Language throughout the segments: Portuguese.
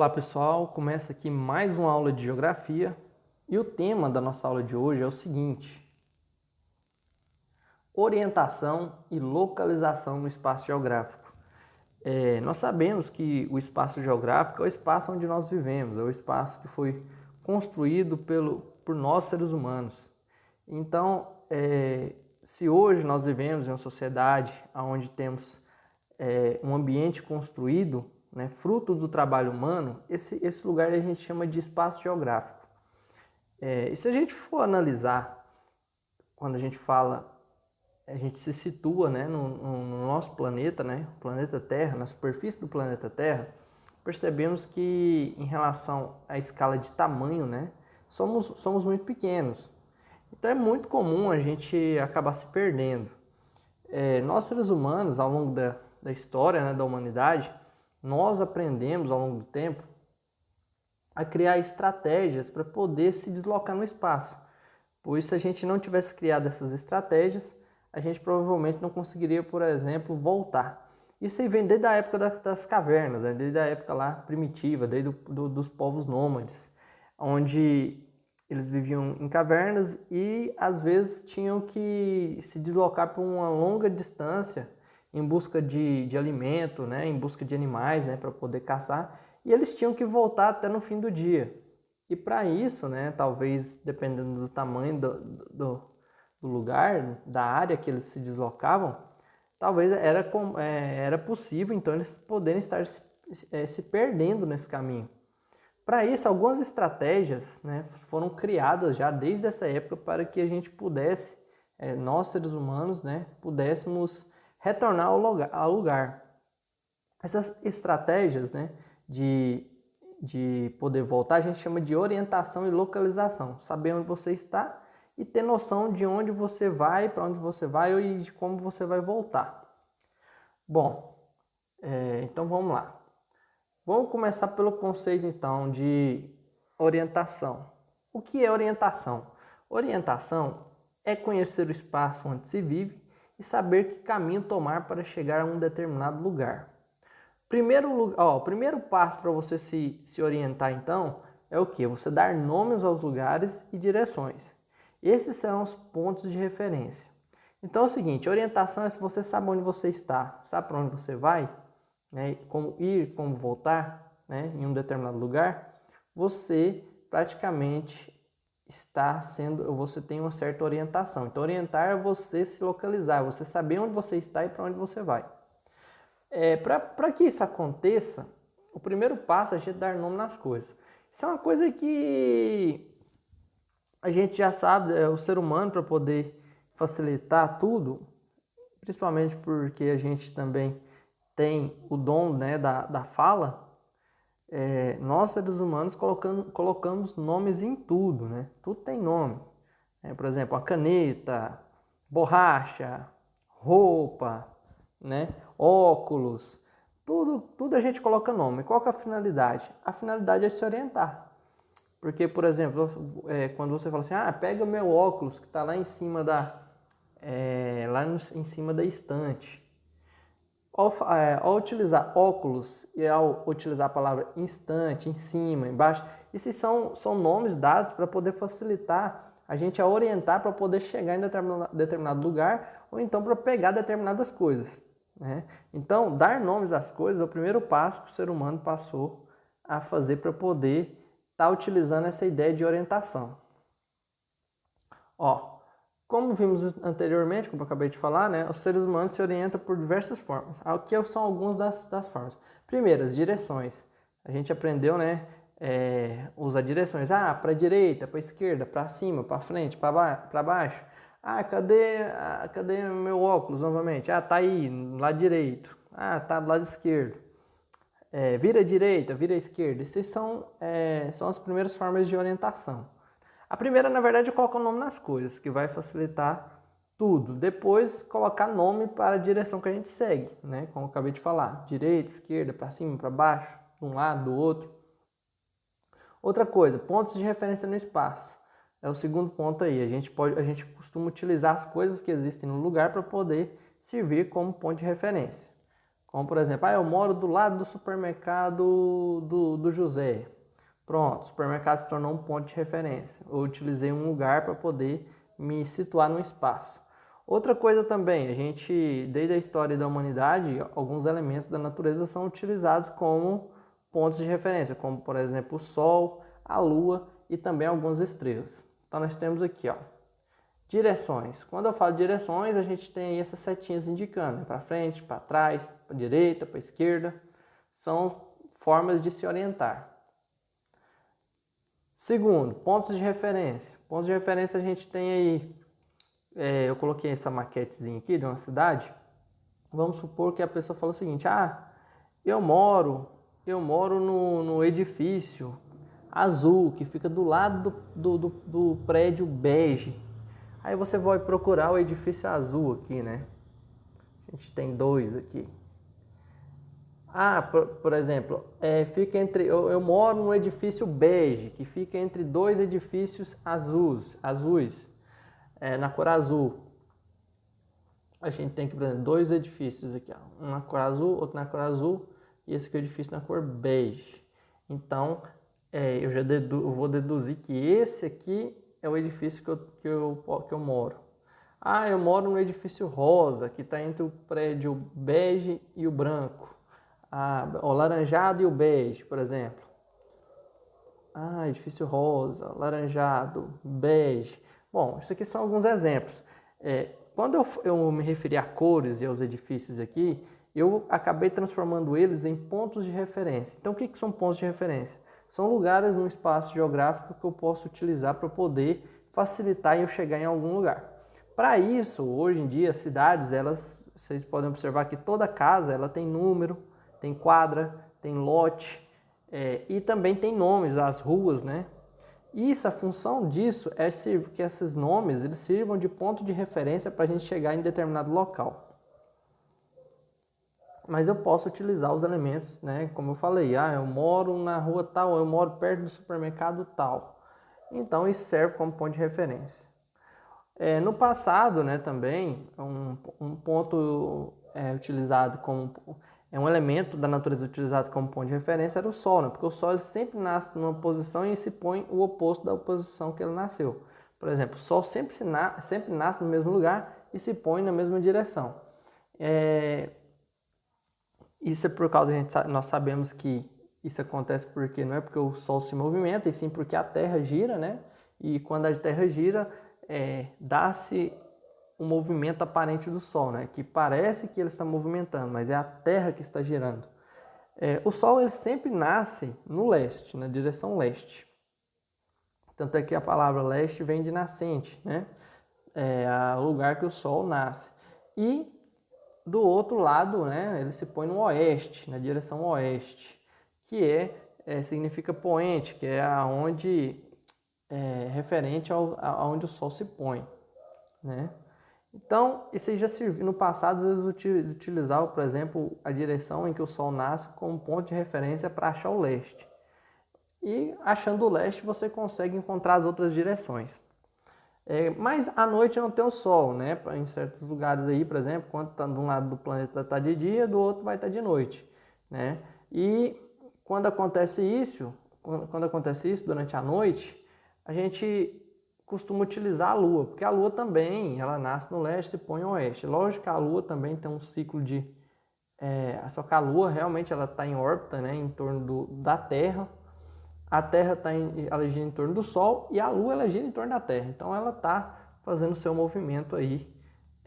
Olá pessoal, começa aqui mais uma aula de geografia e o tema da nossa aula de hoje é o seguinte: orientação e localização no espaço geográfico. Nós sabemos que o espaço geográfico é o espaço onde nós vivemos, é o espaço que foi construído por nós seres humanos. Então, se hoje nós vivemos em uma sociedade onde temos um ambiente construído, né, fruto do trabalho humano, esse lugar a gente chama de espaço geográfico. E se a gente for analisar, quando a gente fala, a gente se situa, né, no nosso planeta, né, o planeta Terra, na superfície do planeta Terra, percebemos que em relação à escala de tamanho, né, somos muito pequenos. Então é muito comum a gente acabar se perdendo. Nós seres humanos, ao longo da história, né, da humanidade, nós aprendemos ao longo do tempo a criar estratégias para poder se deslocar no espaço. Pois se a gente não tivesse criado essas estratégias, a gente provavelmente não conseguiria, por exemplo, voltar. Isso aí vem desde a época das cavernas, né? Desde a época lá primitiva, desde dos povos nômades, onde eles viviam em cavernas e às vezes tinham que se deslocar por uma longa distância em busca de alimento, né? Em busca de animais, né? Para poder caçar. E eles tinham que voltar até no fim do dia. E para isso, né, talvez dependendo do tamanho do lugar, da área que eles se deslocavam, talvez era possível então eles poderem estar se perdendo nesse caminho. Para isso, algumas estratégias, né, foram criadas já desde essa época para que a gente pudesse, nós seres humanos, né, pudéssemos retornar ao lugar. Essas estratégias, né, de poder voltar, a gente chama de orientação e localização. Saber onde você está e ter noção de onde você vai, para onde você vai e de como você vai voltar. Bom, então vamos lá. Vamos começar pelo conceito então de orientação. O que é orientação? Orientação é conhecer o espaço onde se vive e saber que caminho tomar para chegar a um determinado lugar. O primeiro passo para você se orientar, então, é o que? Você dar nomes aos lugares e direções. Esses serão os pontos de referência. Então é o seguinte, orientação é se você sabe onde você está, sabe para onde você vai, né, como ir, como voltar, né, em um determinado lugar, você praticamente você tem uma certa orientação. Então orientar é você se localizar, você saber onde você está e para onde você vai. Para que isso aconteça, o primeiro passo é a gente dar nome nas coisas. Isso é uma coisa que a gente já sabe, o ser humano, para poder facilitar tudo, principalmente porque a gente também tem o dom, né, da fala, nós seres humanos colocamos nomes em tudo, né? Tudo tem nome. Por exemplo, a caneta, borracha, roupa, né? Óculos, tudo a gente coloca nome. Qual que é a finalidade? A finalidade é se orientar. Porque, por exemplo, quando você fala assim, pega o meu óculos que está lá em cima em cima da estante. Ao utilizar óculos e ao utilizar a palavra instante, em cima, embaixo, esses são nomes dados para poder facilitar a gente a orientar para poder chegar em determinado lugar ou então para pegar determinadas coisas, né? Então, dar nomes às coisas é o primeiro passo que o ser humano passou a fazer para poder estar utilizando essa ideia de orientação. Como vimos anteriormente, como eu acabei de falar, né, os seres humanos se orientam por diversas formas. Aqui são algumas das formas. Primeiro, as direções. A gente aprendeu, né, usar direções. Para a direita, para a esquerda, para cima, para frente, para baixo. Cadê meu óculos novamente? Tá aí, do lado direito. Tá do lado esquerdo. Vira à direita, vira à esquerda. Essas são as primeiras formas de orientação. A primeira, na verdade, é colocar o nome nas coisas, que vai facilitar tudo. Depois, colocar nome para a direção que a gente segue, né? Como eu acabei de falar, direita, esquerda, para cima, para baixo, de um lado, do outro. Outra coisa, pontos de referência no espaço. É o segundo ponto aí. A gente costuma utilizar as coisas que existem no lugar para poder servir como ponto de referência. Como, por exemplo, eu moro do lado do supermercado do José. Pronto, o supermercado se tornou um ponto de referência. Eu utilizei um lugar para poder me situar no espaço. Outra coisa também, desde a história da humanidade, alguns elementos da natureza são utilizados como pontos de referência, como, por exemplo, o Sol, a Lua e também algumas estrelas. Então, nós temos aqui, direções. Quando eu falo direções, a gente tem aí essas setinhas indicando, para frente, para trás, para direita, para esquerda. São formas de se orientar. Segundo, pontos de referência. Pontos de referência a gente tem aí, eu coloquei essa maquetezinha aqui de uma cidade. Vamos supor que a pessoa fala o seguinte, eu moro no edifício azul, que fica do lado do prédio bege. Aí você vai procurar o edifício azul aqui, né? A gente tem 2 aqui. Por exemplo, fica entre. Eu moro num edifício bege, que fica entre 2 edifícios azuis, na cor azul. A gente tem aqui, por exemplo, 2 edifícios aqui, um na cor azul, outro na cor azul, e esse aqui é o edifício na cor bege. Então, eu vou deduzir que esse aqui é o edifício que eu moro. Eu moro no edifício rosa, que está entre o prédio bege e o branco. O laranjado e o bege, por exemplo. Edifício rosa, laranjado, bege. Bom, isso aqui são alguns exemplos. Quando eu me referi a cores e aos edifícios aqui, eu acabei transformando eles em pontos de referência. Então, o que são pontos de referência? São lugares no espaço geográfico que eu posso utilizar para poder facilitar eu chegar em algum lugar. Para isso, hoje em dia, as cidades, vocês podem observar que toda casa ela tem número, tem quadra, tem lote e também tem nomes, as ruas, né? A função disso é que esses nomes eles sirvam de ponto de referência para a gente chegar em determinado local. Mas eu posso utilizar os elementos, né? Como eu falei, eu moro na rua tal, eu moro perto do supermercado tal. Então isso serve como ponto de referência. No passado, né, também, um ponto utilizado como... um elemento da natureza utilizado como ponto de referência era o Sol, né? Porque o Sol ele sempre nasce numa posição e se põe o oposto da posição que ele nasceu. Por exemplo, o Sol sempre nasce no mesmo lugar e se põe na mesma direção. Isso é por causa nós sabemos que isso acontece porque não é porque o Sol se movimenta, e sim porque a Terra gira, né? E quando a Terra gira, dá-se o movimento aparente do Sol, né? Que parece que ele está movimentando, mas é a Terra que está girando. O Sol ele sempre nasce no leste, na direção leste. Tanto é que a palavra leste vem de nascente, né? É o lugar que o Sol nasce. E do outro lado, né, ele se põe no oeste, na direção oeste, que significa poente, que é referente aonde o Sol se põe, né? Então, isso já serviu. No passado, eles utilizavam, por exemplo, a direção em que o Sol nasce como ponto de referência para achar o leste. E achando o leste, você consegue encontrar as outras direções. Mas à noite não tem o Sol, né? Em certos lugares aí, por exemplo, quando tá de um lado do planeta está de dia, do outro vai estar de noite, né? E quando acontece isso durante a noite, a gente costuma utilizar a Lua, porque a Lua também, ela nasce no leste e se põe no oeste. Lógico que a Lua também tem um ciclo de... só que a Lua realmente ela está em órbita, né, em torno da Terra. A Terra ela gira em torno do Sol e a Lua ela gira em torno da Terra. Então ela está fazendo o seu movimento aí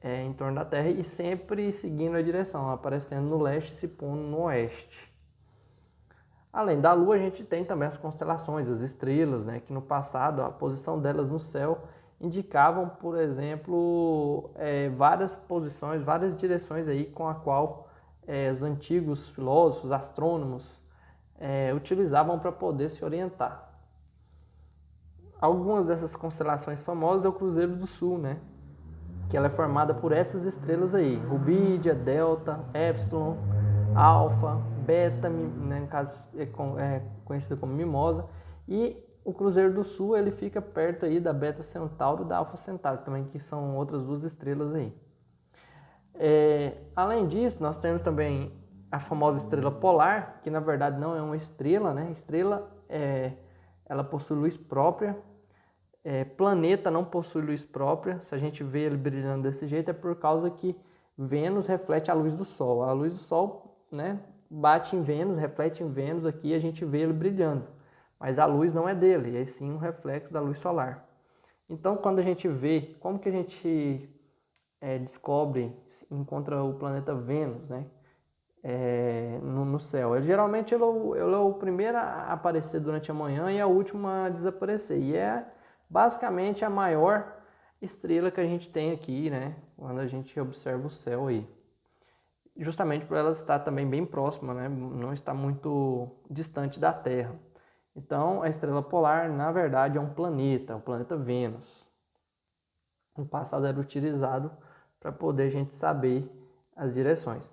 em torno da Terra e sempre seguindo a direção, aparecendo no leste e se pondo no oeste. Além da Lua, a gente tem também as constelações, as estrelas, né, que no passado a posição delas no céu indicavam, por exemplo, várias posições, várias direções aí com a qual os antigos filósofos, astrônomos utilizavam para poder se orientar. Algumas dessas constelações famosas é o Cruzeiro do Sul, né, que ela é formada por essas estrelas aí, Rubídia, Delta, Epsilon, Alfa, Beta, né, no caso é conhecida como Mimosa, e o Cruzeiro do Sul ele fica perto aí da Beta Centauro e da Alfa Centauro também, que são outras 2 estrelas aí. Além disso, nós temos também a famosa estrela polar, que na verdade não é uma estrela, né? Estrela ela possui luz própria. Planeta não possui luz própria. Se a gente vê ele brilhando desse jeito é por causa que Vênus reflete a luz do Sol. A luz do Sol, né, bate em Vênus, reflete em Vênus, aqui a gente vê ele brilhando. Mas a luz não é dele, é sim um reflexo da luz solar. Então, quando a gente vê, como que a gente descobre, encontra o planeta Vênus, né, no céu? Geralmente ele é o primeiro a aparecer durante a manhã e é o último a desaparecer. E é basicamente a maior estrela que a gente tem aqui, né, quando a gente observa o céu aí. Justamente por ela estar também bem próxima, né, não está muito distante da Terra. Então, a estrela polar, na verdade, é um planeta, o planeta Vênus. No passado era utilizado para poder a gente saber as direções.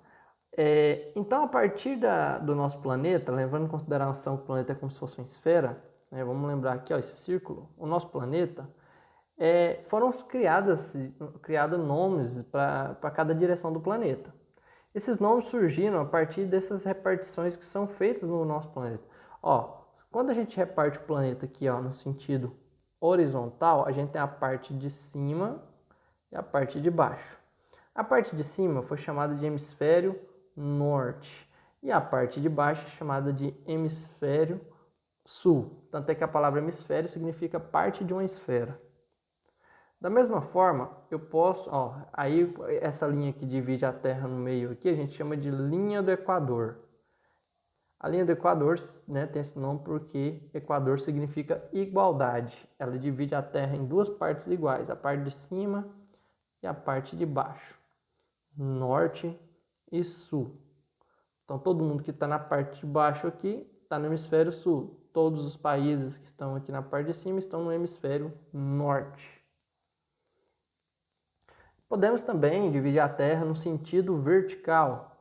Então, a partir do nosso planeta, levando em consideração que o planeta é como se fosse uma esfera, né, vamos lembrar aqui, ó, esse círculo, o nosso planeta, foram criados nomes para cada direção do planeta. Esses nomes surgiram a partir dessas repartições que são feitas no nosso planeta. Ó, quando a gente reparte o planeta aqui, ó, no sentido horizontal, a gente tem a parte de cima e a parte de baixo. A parte de cima foi chamada de hemisfério norte e a parte de baixo é chamada de hemisfério sul. Tanto é que a palavra hemisfério significa parte de uma esfera. Da mesma forma, eu posso, ó, aí essa linha que divide a Terra no meio aqui, a gente chama de linha do Equador. A linha do Equador, né, tem esse nome porque Equador significa igualdade. Ela divide a Terra em duas partes iguais, a parte de cima e a parte de baixo, norte e sul. Então todo mundo que está na parte de baixo aqui está no hemisfério sul. Todos os países que estão aqui na parte de cima estão no hemisfério norte. Podemos também dividir a Terra no sentido vertical,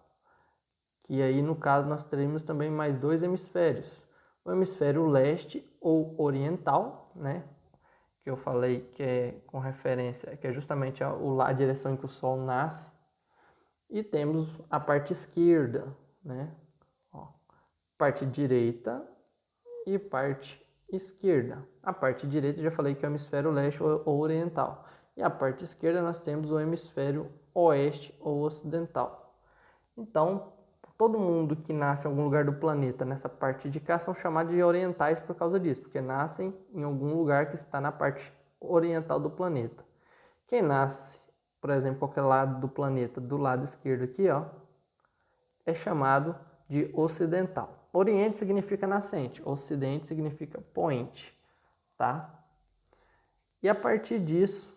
que aí no caso nós teremos também mais dois hemisférios. O hemisfério leste ou oriental, né, que eu falei que é com referência, que é justamente a direção em que o Sol nasce. E temos a parte esquerda, né, ó, parte direita e parte esquerda. A parte direita eu já falei que é o hemisfério leste ou oriental. E a parte esquerda nós temos o hemisfério oeste ou ocidental. Então, todo mundo que nasce em algum lugar do planeta nessa parte de cá são chamados de orientais por causa disso, porque nascem em algum lugar que está na parte oriental do planeta. Quem nasce, por exemplo, qualquer lado do planeta, do lado esquerdo aqui, ó, é chamado de ocidental. Oriente significa nascente, ocidente significa poente, tá? E a partir disso,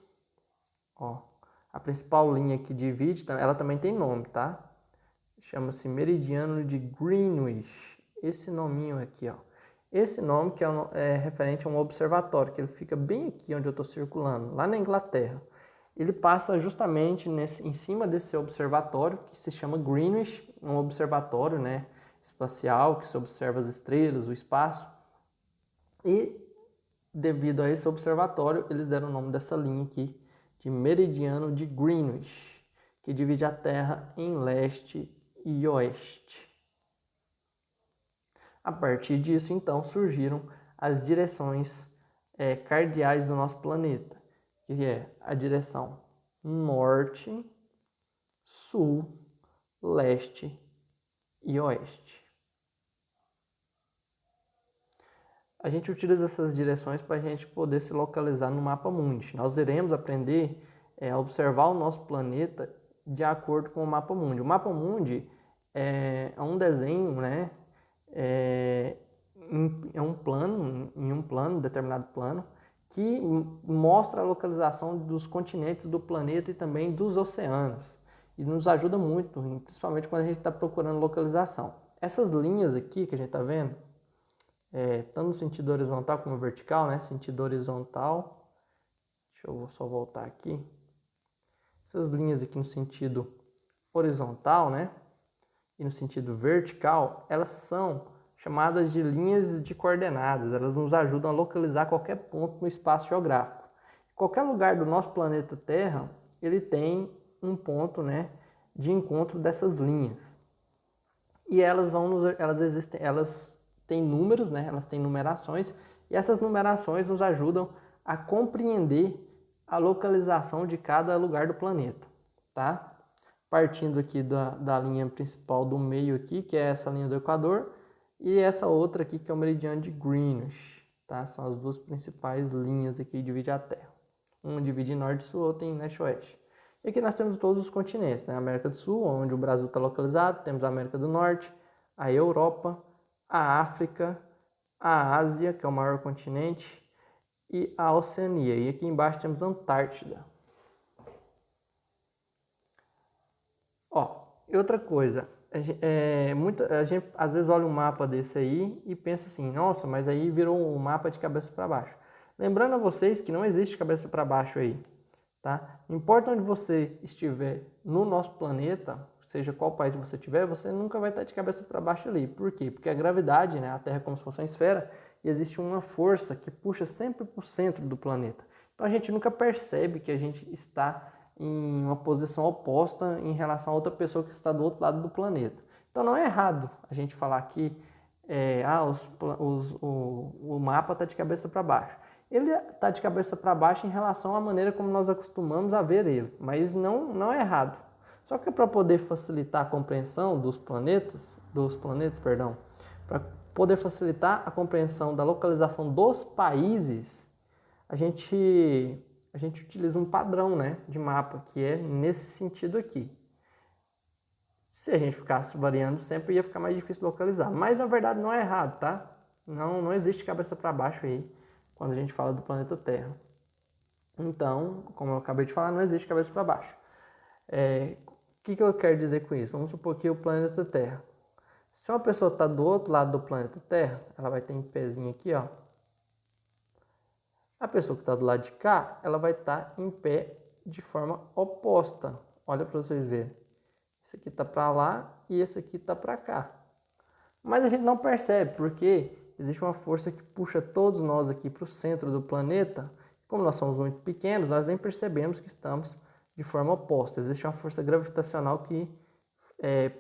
ó, a principal linha que divide, ela também tem nome, tá? Chama-se meridiano de Greenwich. Esse nominho aqui, ó. Esse nome que é referente a um observatório, que ele fica bem aqui onde eu estou circulando, lá na Inglaterra. Ele passa justamente em cima desse observatório, que se chama Greenwich, um observatório, né, espacial, que se observa as estrelas, o espaço. E devido a esse observatório, eles deram o nome dessa linha aqui, de meridiano de Greenwich, que divide a Terra em leste e oeste. A partir disso, então, surgiram as direções cardeais do nosso planeta, que é a direção norte, sul, leste e oeste. A gente utiliza essas direções para a gente poder se localizar no mapa mundi. Nós iremos aprender a observar o nosso planeta de acordo com o mapa mundi. O mapa mundi é um desenho, né? Em um plano, determinado plano, que mostra a localização dos continentes do planeta e também dos oceanos. E nos ajuda muito, principalmente quando a gente está procurando localização. Essas linhas aqui que a gente está vendo, tanto no sentido horizontal como vertical, né? Sentido horizontal, deixa eu só voltar aqui. Essas linhas aqui no sentido horizontal, né? E no sentido vertical, elas são chamadas de linhas de coordenadas. Elas nos ajudam a localizar qualquer ponto no espaço geográfico. Qualquer lugar do nosso planeta Terra, ele tem um ponto, né, de encontro dessas linhas. e elas têm números, né? Elas têm numerações, e essas numerações nos ajudam a compreender a localização de cada lugar do planeta, tá? Partindo aqui da linha principal do meio aqui, que é essa linha do Equador, e essa outra aqui que é o meridiano de Greenwich, tá? São as duas principais linhas aqui que dividem a Terra. Um divide em norte e sul, outro em leste e oeste. E aqui nós temos todos os continentes, né? A América do Sul, onde o Brasil está localizado, temos a América do Norte, a Europa, a África, a Ásia, que é o maior continente, e a Oceania. E aqui embaixo temos a Antártida. Ó, e outra coisa, a gente às vezes olha um mapa desse aí e pensa assim, nossa, mas aí virou um mapa de cabeça para baixo. Lembrando a vocês que não existe cabeça para baixo aí, tá? Não importa onde você estiver no nosso planeta, seja qual país você estiver, você nunca vai estar de cabeça para baixo ali. Por quê? Porque a gravidade, né, a Terra é como se fosse uma esfera, e existe uma força que puxa sempre para o centro do planeta. Então a gente nunca percebe que a gente está em uma posição oposta em relação a outra pessoa que está do outro lado do planeta. Então não é errado a gente falar que o mapa está de cabeça para baixo. Ele está de cabeça para baixo em relação à maneira como nós acostumamos a ver ele, mas não é errado. Só que para poder facilitar a compreensão dos planetas, para poder facilitar a compreensão da localização dos países, a gente utiliza um padrão, né, de mapa, que é nesse sentido aqui. Se a gente ficasse variando sempre, ia ficar mais difícil localizar. Mas, na verdade, não é errado, tá? Não existe cabeça para baixo aí, quando a gente fala do planeta Terra. Então, como eu acabei de falar, não existe cabeça para baixo. O que eu quero dizer com isso? Vamos supor que o planeta Terra. Se uma pessoa está do outro lado do planeta Terra, ela vai ter um pezinho aqui, ó. A pessoa que está do lado de cá, ela vai estar em pé de forma oposta. Olha para vocês verem. Esse aqui está para lá e esse aqui está para cá. Mas a gente não percebe, porque existe uma força que puxa todos nós aqui para o centro do planeta. Como nós somos muito pequenos, nós nem percebemos que estamos de forma oposta. Existe uma força gravitacional que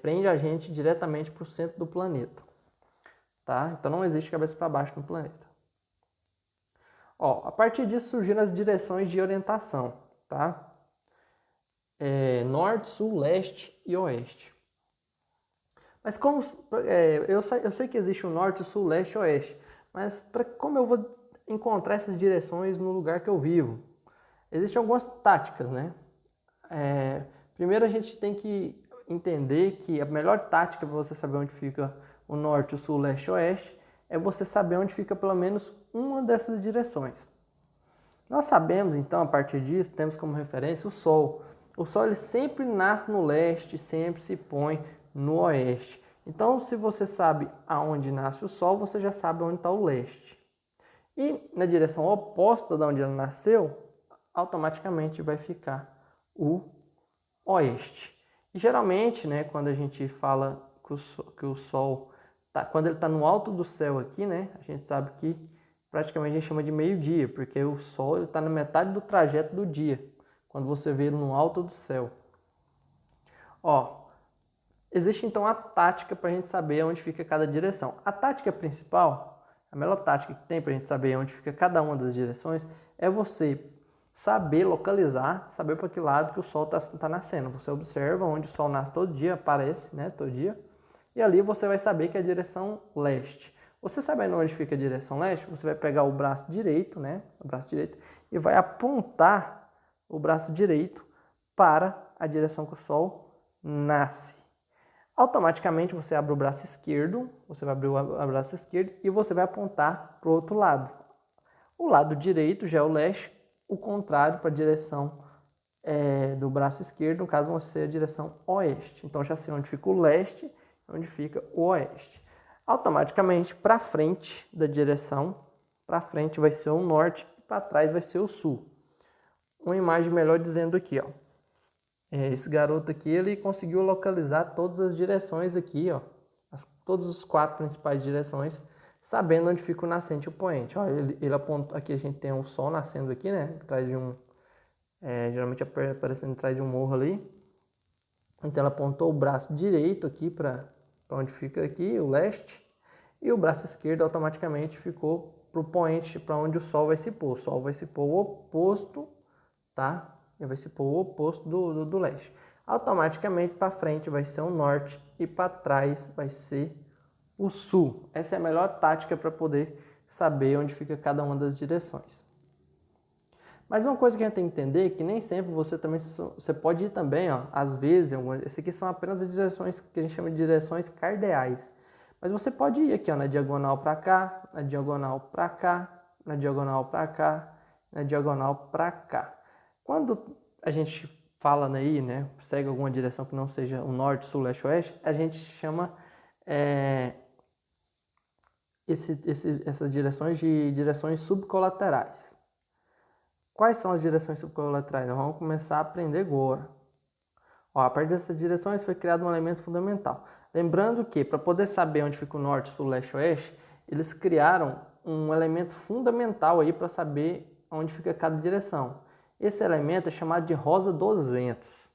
prende a gente diretamente para o centro do planeta. Tá? Então não existe cabeça para baixo no planeta. Ó, a partir disso surgiram as direções de orientação, tá? Norte, sul, leste e oeste. Mas como eu sei que existe o norte, o sul, leste e oeste, mas como eu vou encontrar essas direções no lugar que eu vivo? Existem algumas táticas, né? Primeiro a gente tem que entender que a melhor tática para você saber onde fica o norte, o sul, leste e oeste é você saber onde fica pelo menos uma dessas direções. Nós sabemos, então, a partir disso, temos como referência o Sol. O Sol ele sempre nasce no leste, sempre se põe no oeste. Então, se você sabe aonde nasce o Sol, você já sabe onde está o leste. E na direção oposta de onde ele nasceu, automaticamente vai ficar o oeste. E geralmente, né, quando a gente fala que o Sol, quando ele está no alto do céu aqui, né, a gente sabe que praticamente a gente chama de meio-dia, porque o Sol está na metade do trajeto do dia, quando você vê ele no alto do céu. Ó, existe então a tática para a gente saber onde fica cada direção. A tática principal, a melhor tática que tem para a gente saber onde fica cada uma das direções, é você saber localizar, saber para que lado que o Sol está nascendo. Você observa onde o Sol nasce todo dia, aparece, né, todo dia, e ali você vai saber que é a direção leste. Você sabendo onde fica a direção leste, você vai pegar o braço direito, né, e vai apontar o braço direito para a direção que o Sol nasce. Automaticamente você abre o braço esquerdo, você vai abrir o braço esquerdo e você vai apontar para o outro lado. O lado direito já é o leste, o contrário para a direção do braço esquerdo, no caso vai ser a direção oeste. Então já sei onde fica o leste e onde fica o oeste. Automaticamente para frente da direção, para frente vai ser o norte e para trás vai ser o sul. Uma imagem melhor dizendo aqui, ó. Esse garoto aqui, ele conseguiu localizar todas as direções aqui, ó. Todas as 4 principais direções, sabendo onde fica o nascente e o poente. Ó, ele apontou, aqui a gente tem um sol nascendo aqui, né? Atrás de geralmente aparecendo atrás de um morro ali. Então ela apontou o braço direito aqui para para onde fica aqui o leste, e o braço esquerdo automaticamente ficou para o poente, para onde o Sol vai se pôr. O Sol vai se pôr o oposto, tá? Ele vai se pôr o oposto do leste. Automaticamente para frente vai ser o norte e para trás vai ser o sul. Essa é a melhor tática para poder saber onde fica cada uma das direções. Mas uma coisa que a gente tem que entender é que nem sempre você pode ir também, ó, às vezes, esse aqui são apenas as direções que a gente chama de direções cardeais. Mas você pode ir aqui, ó, na diagonal para cá, na diagonal para cá, na diagonal para cá, na diagonal para cá. Quando a gente fala aí, né, segue alguma direção que não seja o norte, sul, leste, oeste, a gente chama essas direções de direções subcolaterais. Quais são as direções subcolaterais? Nós vamos começar a aprender agora. Ó, a partir dessas direções foi criado um elemento fundamental. Lembrando que, para poder saber onde fica o norte, sul, leste, oeste, eles criaram um elemento fundamental aí para saber onde fica cada direção. Esse elemento é chamado de rosa dos ventos.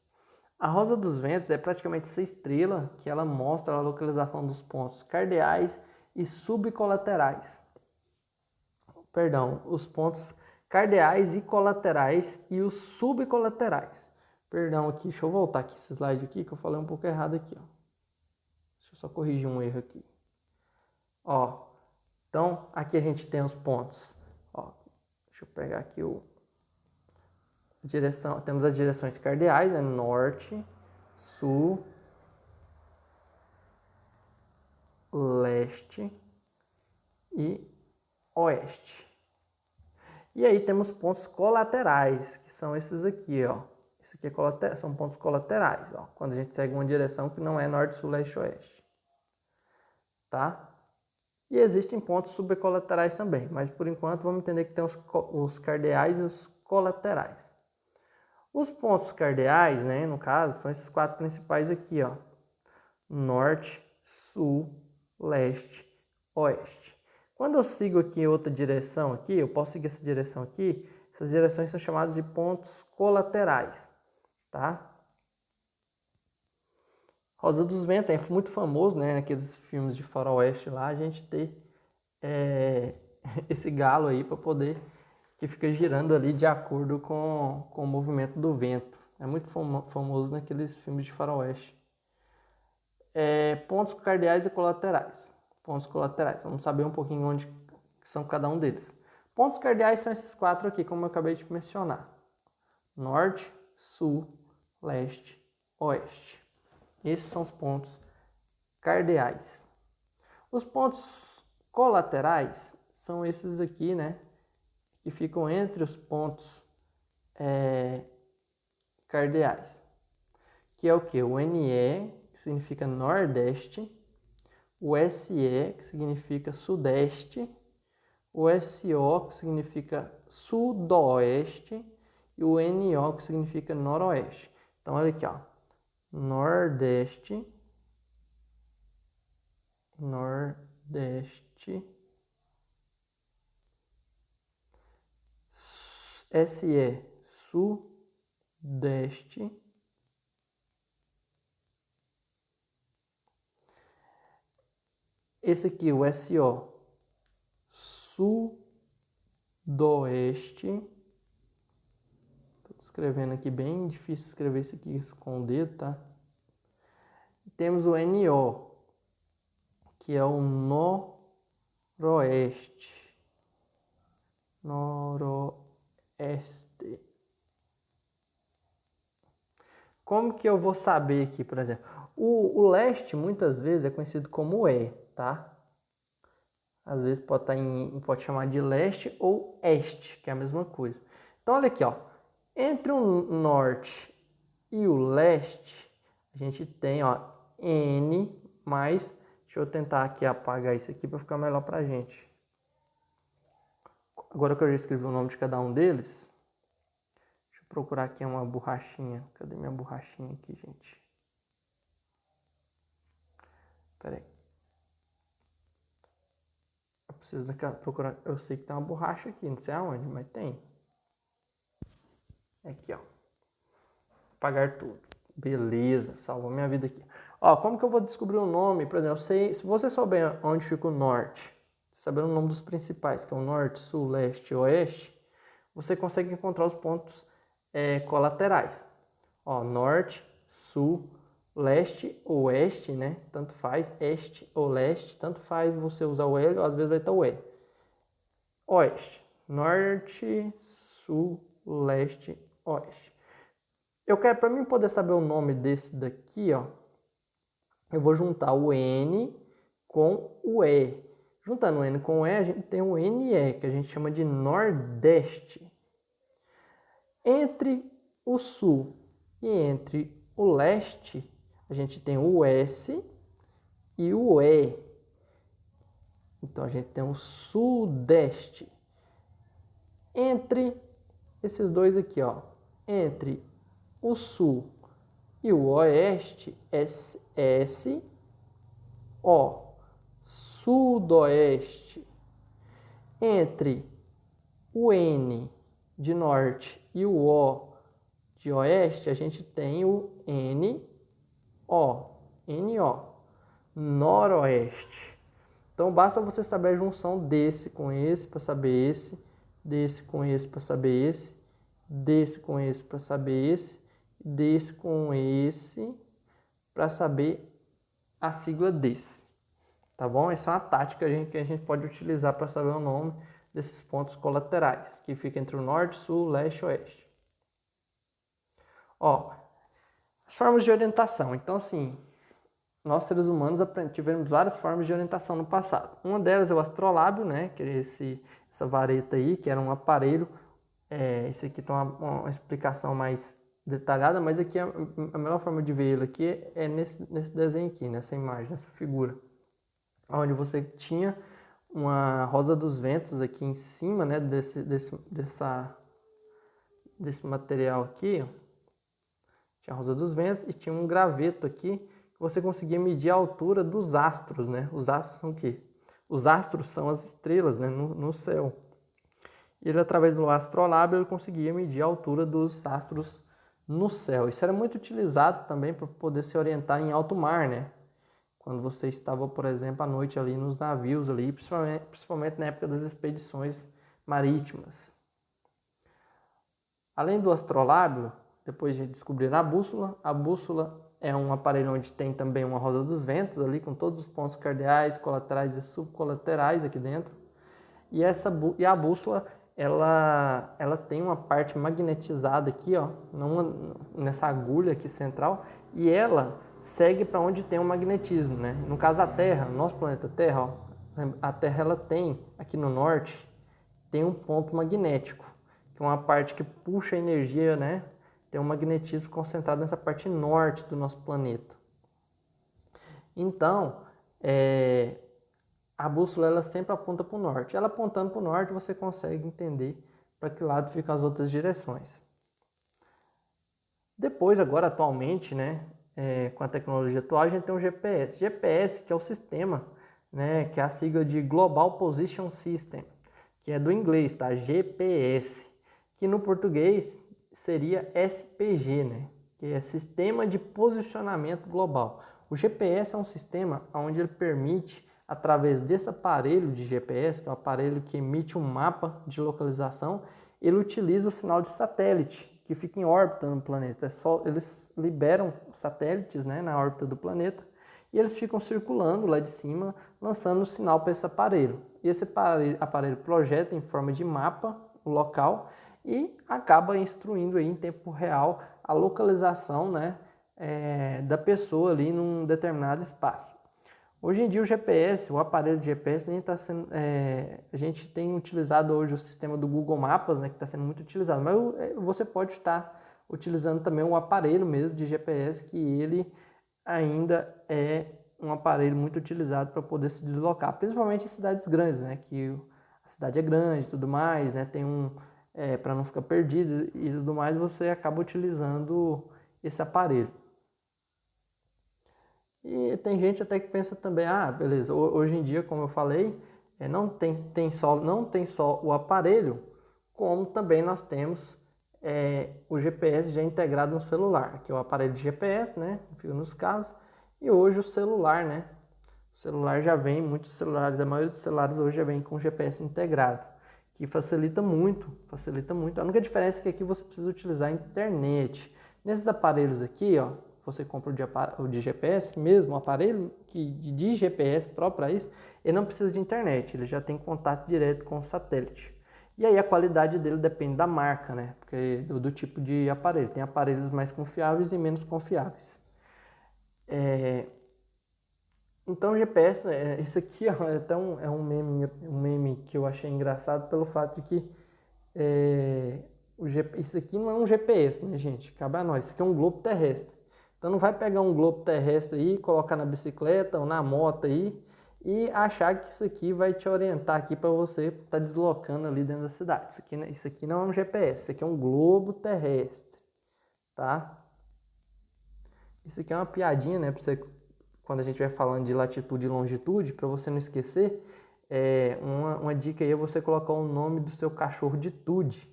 A rosa dos ventos é praticamente essa estrela que ela mostra a localização dos pontos cardeais e subcolaterais. Perdão, os pontos cardeais e colaterais e os subcolaterais. Perdão aqui, deixa eu voltar aqui esse slide aqui que eu falei um pouco errado aqui, ó. Deixa eu só corrigir um erro aqui. Ó, então aqui a gente tem os pontos. Ó, deixa eu pegar aqui temos as direções cardeais, né? Norte, sul, leste e oeste. E aí temos pontos colaterais, que são esses aqui, ó. Esse aqui são pontos colaterais, ó, quando a gente segue uma direção que não é norte, sul, leste, oeste. Tá? E existem pontos subcolaterais também, mas por enquanto vamos entender que tem os cardeais e os colaterais. Os pontos cardeais, né, no caso, são esses quatro principais aqui, ó. Norte, sul, leste, oeste. Quando eu sigo aqui outra direção aqui, eu posso seguir essa direção aqui, essas direções são chamadas de pontos colaterais, tá? Rosa dos Ventos é muito famoso, né? Naqueles filmes de faroeste lá, a gente ter esse galo aí para poder, que fica girando ali de acordo com o movimento do vento. É muito famoso naqueles filmes de faroeste. Pontos cardeais e colaterais. Pontos colaterais, vamos saber um pouquinho onde são cada um deles. Pontos cardeais são esses quatro aqui, como eu acabei de mencionar. Norte, sul, leste, oeste. Esses são os pontos cardeais. Os pontos colaterais são esses aqui, né? Que ficam entre os pontos cardeais. Que é o que? O NE, que significa Nordeste. O SE, que significa Sudeste. O SO, que significa Sudoeste. E o NO, que significa Noroeste. Então, olha aqui, ó. Nordeste, SE, Sudeste, esse aqui, o SO, Sudoeste. Estou escrevendo aqui, bem difícil escrever isso aqui com o dedo, tá? Temos o NO, que é o Noroeste. Noroeste. Como que eu vou saber aqui, por exemplo? O leste, muitas vezes, é conhecido como E, tá? Às vezes pode chamar de leste ou este, que é a mesma coisa. Então, olha aqui, ó. Entre o norte e o leste, a gente tem, ó, N mais... Deixa eu tentar aqui apagar isso aqui para ficar melhor pra gente. Agora que eu já escrevi o nome de cada um deles, deixa eu procurar aqui uma borrachinha. Cadê minha borrachinha aqui, gente? Pera aí. Eu preciso procurar. Eu sei que tem uma borracha aqui, não sei aonde, mas tem. Aqui, ó. Apagar tudo. Beleza, salvou minha vida aqui. Ó, como que eu vou descobrir o nome? Por exemplo, se você souber onde fica o norte, sabendo o nome dos principais, que é o norte, sul, leste e oeste, você consegue encontrar os pontos colaterais. Ó, norte, sul, leste, oeste, né? Tanto faz, este ou leste, tanto faz você usar o L, ou às vezes vai estar o E. Oeste, norte, sul, leste, oeste. Eu quero, para mim poder saber o nome desse daqui, ó, eu vou juntar o N com o E. Juntando o N com o E, a gente tem o NE, que a gente chama de Nordeste. Entre o Sul e entre o Leste, a gente tem o S e o E. Então, a gente tem o Sudeste. Entre esses dois aqui, ó, entre o Sul e o Oeste, S, O. Sudoeste. Entre o N de norte e o O de oeste, a gente tem o NO. Noroeste. Então basta você saber a junção desse com esse para saber esse, desse com esse para saber esse, desse com esse para saber esse, desse com esse para saber a sigla desse. Tá bom? Essa é uma tática que a gente pode utilizar para saber o nome desses pontos colaterais, que fica entre o norte, sul, leste e oeste. Ó, as formas de orientação. Então, assim, nós seres humanos tivemos várias formas de orientação no passado. Uma delas é o astrolábio, né, que é essa vareta aí, que era um aparelho. Esse aqui tem uma explicação mais detalhada, mas aqui a melhor forma de ver ele aqui é nesse desenho aqui, nessa imagem, nessa figura. Onde você tinha uma rosa dos ventos aqui em cima, né, desse material aqui, ó. Tinha a rosa dos ventos e tinha um graveto aqui que você conseguia medir a altura dos astros, né? Os astros são o quê? Os astros são as estrelas, né, no céu. E ele, através do astrolábio, ele conseguia medir a altura dos astros no céu. Isso era muito utilizado também para poder se orientar em alto mar, né? Quando você estava, por exemplo, à noite ali nos navios, ali, principalmente na época das expedições marítimas. Além do astrolábio, depois de descobrir a bússola é um aparelho onde tem também uma roda dos ventos, ali com todos os pontos cardeais, colaterais e subcolaterais aqui dentro. E a bússola, ela tem uma parte magnetizada aqui, ó, nessa agulha aqui central, e ela segue para onde tem o magnetismo, né? No caso a Terra, nosso planeta Terra, ó, a Terra ela tem aqui no norte tem um ponto magnético, que é uma parte que puxa a energia, né? Tem um magnetismo concentrado nessa parte norte do nosso planeta. Então, a bússola ela sempre aponta para o norte. Ela apontando para o norte, você consegue entender para que lado ficam as outras direções. Depois, agora atualmente, né, com a tecnologia atual, a gente tem o GPS. GPS, que é o sistema, né, que é a sigla de Global Position System, que é do inglês, tá? GPS, que no português seria SPG, né, que é Sistema de Posicionamento Global. O GPS é um sistema onde ele permite, através desse aparelho de GPS, que é um aparelho que emite um mapa de localização, ele utiliza o sinal de satélite, que fica em órbita no planeta. Eles liberam satélites, né, na órbita do planeta e eles ficam circulando lá de cima, lançando o sinal para esse aparelho. E esse aparelho projeta em forma de mapa o local e acaba instruindo aí em tempo real a localização, né, da pessoa ali num determinado espaço. Hoje em dia o GPS, o aparelho de GPS nem está sendo, a gente tem utilizado hoje o sistema do Google Maps, né, que está sendo muito utilizado, mas você pode estar utilizando também um aparelho mesmo de GPS, que ele ainda é um aparelho muito utilizado para poder se deslocar, principalmente em cidades grandes, né, que a cidade é grande e tudo mais, né, tem para não ficar perdido e tudo mais, você acaba utilizando esse aparelho. E tem gente até que pensa também, beleza, hoje em dia, como eu falei, não tem só o aparelho, como também nós temos o GPS já integrado no celular, que é o aparelho de GPS, né, fica nos carros, E hoje o celular, né? O celular já vem, muitos celulares, a maioria dos celulares hoje já vem com GPS integrado, que facilita muito, facilita muito. A única diferença é que aqui você precisa utilizar a internet. Nesses aparelhos aqui, ó, você compra o de GPS mesmo, o aparelho de GPS próprio para isso, ele não precisa de internet, ele já tem contato direto com o satélite. E aí a qualidade dele depende da marca, né? Porque do tipo de aparelho. Tem aparelhos mais confiáveis e menos confiáveis. Então o GPS, né, isso aqui ó, é até um meme que eu achei engraçado pelo fato de que isso aqui não é um GPS, né, gente? Cabe a nós. Isso aqui é um globo terrestre. Então não vai pegar um globo terrestre aí, colocar na bicicleta ou na moto aí e achar que isso aqui vai te orientar aqui para você estar deslocando ali dentro da cidade. Isso aqui não é um GPS, isso aqui é um globo terrestre, tá? Isso aqui é uma piadinha, né? Pra você, quando a gente vai falando de latitude e longitude, para você não esquecer, uma dica aí é você colocar o nome do seu cachorro de Tude,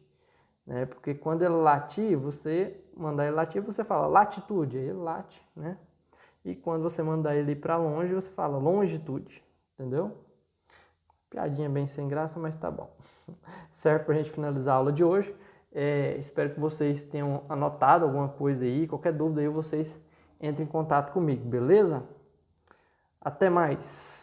né? Porque quando ele latir, você mandar ele latir, você fala latitude, aí ele late, né? E quando você mandar ele para longe, você fala longitude, entendeu? Piadinha bem sem graça, mas tá bom. Serve para a gente finalizar a aula de hoje. Espero que vocês tenham anotado alguma coisa aí. Qualquer dúvida aí, vocês entrem em contato comigo, beleza? Até mais!